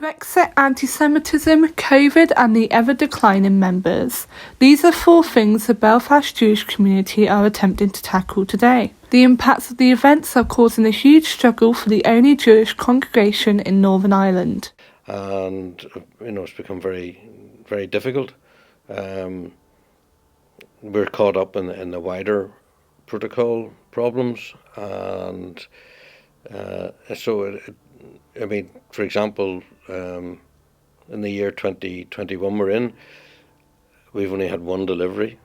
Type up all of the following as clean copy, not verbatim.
Brexit, anti-Semitism, COVID and the ever-declining members. These are four things the Belfast Jewish community are attempting to tackle today. The impacts of the events are causing a huge struggle for the only Jewish congregation in Northern Ireland. And, it's become very, very difficult. We're caught up in the wider protocol problems, and for example, in the year 2021 we're in, we've only had one delivery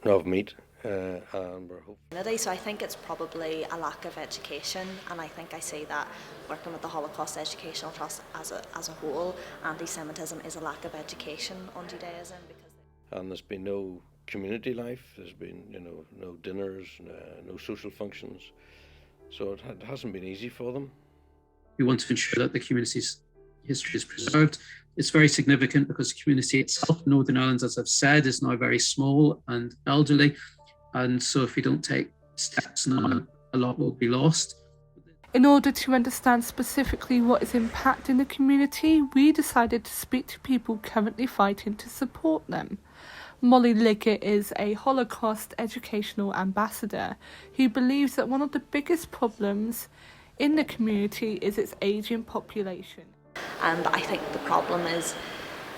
of meat, and we're hoping. So I think it's probably a lack of education, and I think I see that working with the Holocaust Educational Trust as a whole, anti-Semitism is a lack of education on Judaism. And there's been no community life, there's been no dinners, no social functions, so it hasn't been easy for them. We want to ensure that the community's history is preserved. It's very significant because the community itself, Northern Ireland, as I've said, is now very small and elderly. And so if we don't take steps now, a lot will be lost. In order to understand specifically what is impacting the community, we decided to speak to people currently fighting to support them. Molly Liggett is a Holocaust educational ambassador who believes that one of the biggest problems in the community is its ageing population. And I think the problem is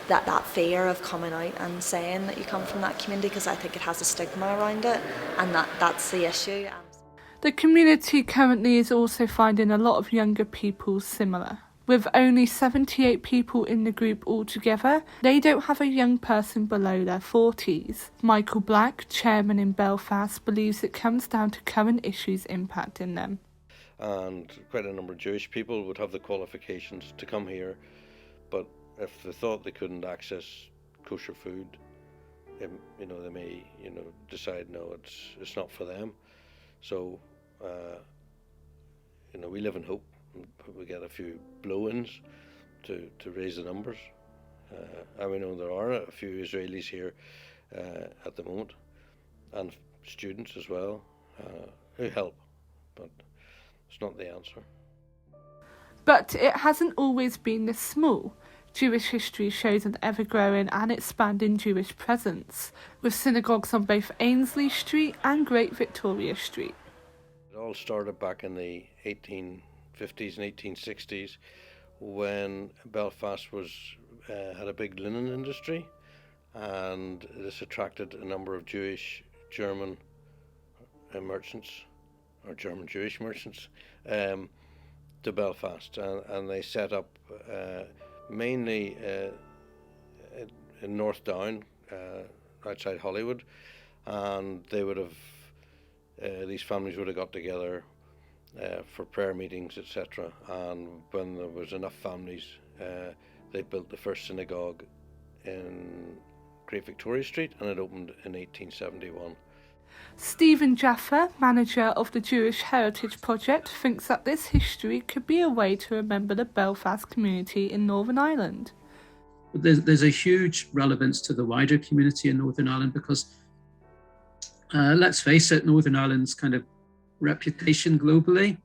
that fear of coming out and saying that you come from that community, because I think it has a stigma around it, and that's the issue. The community currently is also finding a lot of younger people similar. With only 78 people in the group altogether, they don't have a young person below their 40s. Michael Black, chairman in Belfast, believes it comes down to current issues impacting them. And quite a number of Jewish people would have the qualifications to come here, but if they thought they couldn't access kosher food, they may decide no, it's not for them. So we live in hope. We get a few blow-ins to raise the numbers, and we know there are a few Israelis here at the moment, and students as well, who help, but it's not the answer. But it hasn't always been this small. Jewish history shows an ever-growing and expanding Jewish presence, with synagogues on both Ainsley Street and Great Victoria Street. It all started back in the 1850s and 1860s when Belfast had a big linen industry, and this attracted a number of Jewish German merchants, or German Jewish merchants, to Belfast, and they set up mainly in North Down, outside Hollywood, and they would have these families would have got together for prayer meetings, etc. And when there was enough families, they built the first synagogue in Great Victoria Street, and it opened in 1871. Stephen Jaffa, manager of the Jewish Heritage Project, thinks that this history could be a way to remember the Belfast community in Northern Ireland. There's a huge relevance to the wider community in Northern Ireland because, let's face it, Northern Ireland's kind of reputation globally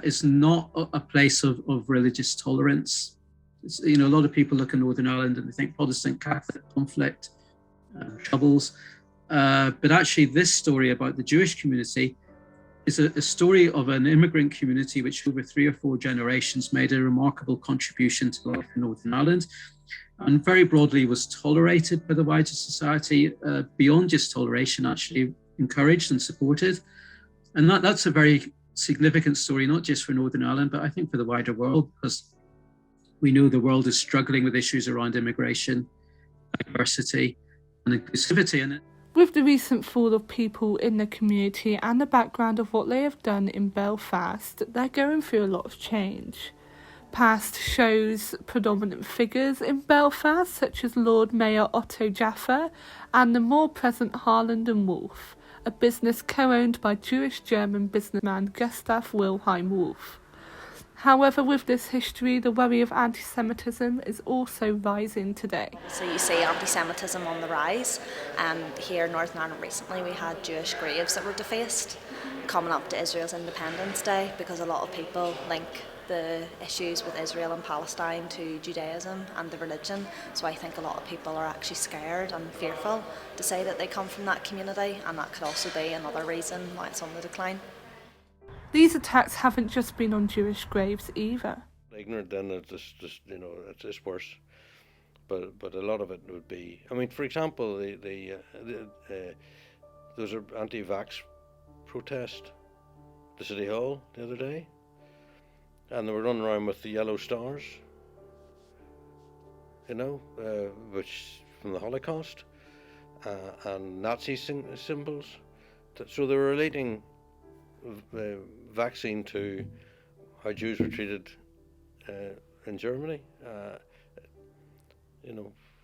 is not a place of religious tolerance. A lot of people look at Northern Ireland and they think Protestant Catholic conflict, troubles. But actually this story about the Jewish community is a story of an immigrant community which over 3 or 4 generations made a remarkable contribution to life in Northern Ireland, and very broadly was tolerated by the wider society, beyond just toleration, actually encouraged and supported. And that's a very significant story, not just for Northern Ireland, but I think for the wider world, because we know the world is struggling with issues around immigration, diversity and inclusivity. With the recent fall of people in the community and the background of what they have done in Belfast, they're going through a lot of change. Past shows predominant figures in Belfast, such as Lord Mayor Otto Jaffa and the more present Harland and Wolff, a business co-owned by Jewish-German businessman Gustav Wilhelm Wolff. However, with this history, the worry of anti-Semitism is also rising today. So you see anti-Semitism on the rise. Here in Northern Ireland recently we had Jewish graves that were defaced coming up to Israel's Independence Day, because a lot of people link the issues with Israel and Palestine to Judaism and the religion. So I think a lot of people are actually scared and fearful to say that they come from that community, and that could also be another reason why it's on the decline. These attacks haven't just been on Jewish graves either. Ignorant, then it's just it's worse. But a lot of it would be. I mean, for example, there was an anti-vax protest at the City Hall the other day, and they were running around with the yellow stars, which from the Holocaust, and Nazi symbols. So they were relating vaccine to how Jews were treated in Germany.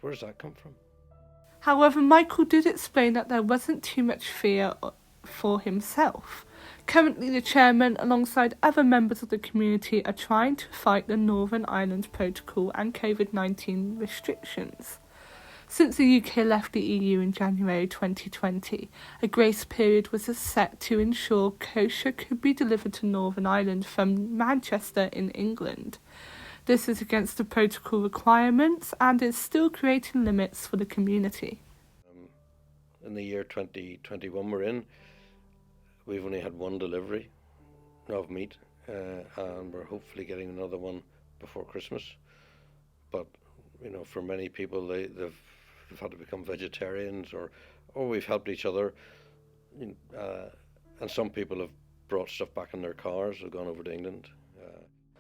Where does that come from? However, Michael did explain that there wasn't too much fear for himself. Currently, the chairman, alongside other members of the community, are trying to fight the Northern Ireland Protocol and COVID-19 restrictions. Since the UK left the EU in January 2020, a grace period was set to ensure kosher could be delivered to Northern Ireland from Manchester in England. This is against the protocol requirements and is still creating limits for the community. In the year 2021 we're in, we've only had one delivery of meat, and we're hopefully getting another one before Christmas. But for many people, they've had to become vegetarians, or we've helped each other, and some people have brought stuff back in their cars, have gone over to England.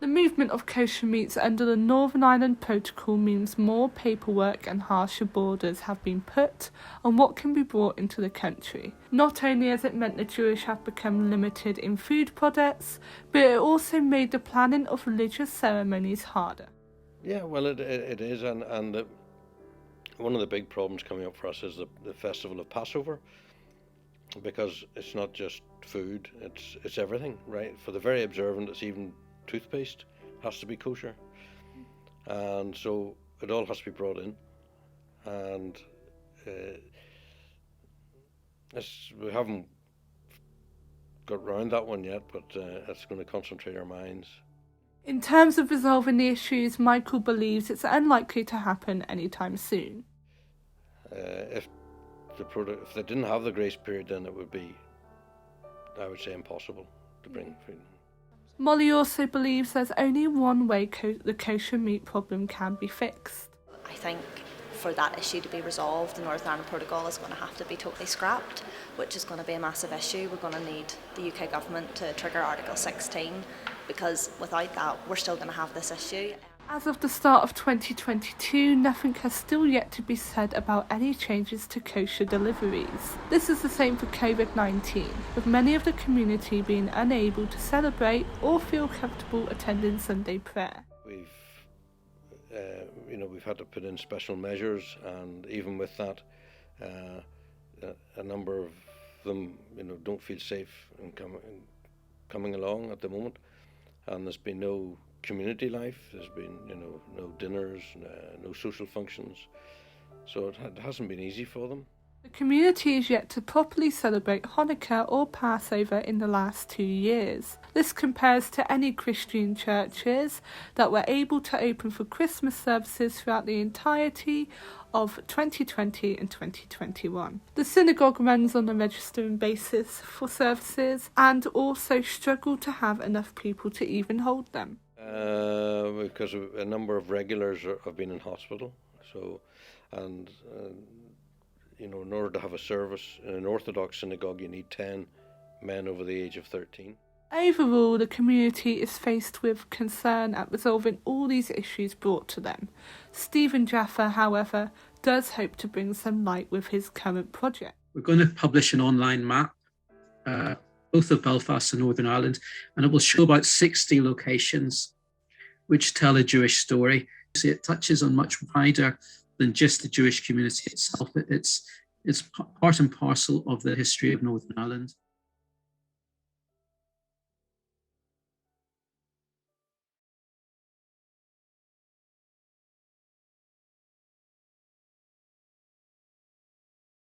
The movement of kosher meats under the Northern Ireland Protocol means more paperwork and harsher borders have been put on what can be brought into the country. Not only has it meant the Jewish have become limited in food products, but it also made the planning of religious ceremonies harder. Yeah, well, it is, and one of the big problems coming up for us is the festival of Passover, because it's not just food, it's everything, right? For the very observant, it's even toothpaste has to be kosher, and so it all has to be brought in, and we haven't got round that one yet, but it's going to concentrate our minds. In terms of resolving the issues, Michael believes it's unlikely to happen anytime soon. If they didn't have the grace period, then it would be, I would say, impossible to bring food. Molly also believes there's only one way the kosher meat problem can be fixed. I think for that issue to be resolved, the Northern Ireland Protocol is going to have to be totally scrapped, which is going to be a massive issue. We're going to need the UK government to trigger Article 16, because without that, we're still going to have this issue. As of the start of 2022, nothing has still yet to be said about any changes to kosher deliveries. This is the same for COVID-19, with many of the community being unable to celebrate or feel comfortable attending Sunday prayer. We've had to put in special measures, and even with that, a number of them, don't feel safe in coming along at the moment, and there's been no community life, there's been no dinners, no social functions, so it hasn't been easy for them. The community is yet to properly celebrate Hanukkah or Passover in the last 2 years. This compares to any Christian churches that were able to open for Christmas services throughout the entirety of 2020 and 2021. The synagogue runs on a registering basis for services and also struggle to have enough people to even hold them. Because a number of regulars have been in hospital, in order to have a service in an Orthodox synagogue, you need 10 men over the age of 13. Overall, the community is faced with concern at resolving all these issues brought to them. Stephen Jaffa, however, does hope to bring some light with his current project. We're going to publish an online map, both of Belfast and Northern Ireland, and it will show about 60 locations which tell a Jewish story. So it touches on much wider than just the Jewish community itself. It's part and parcel of the history of Northern Ireland.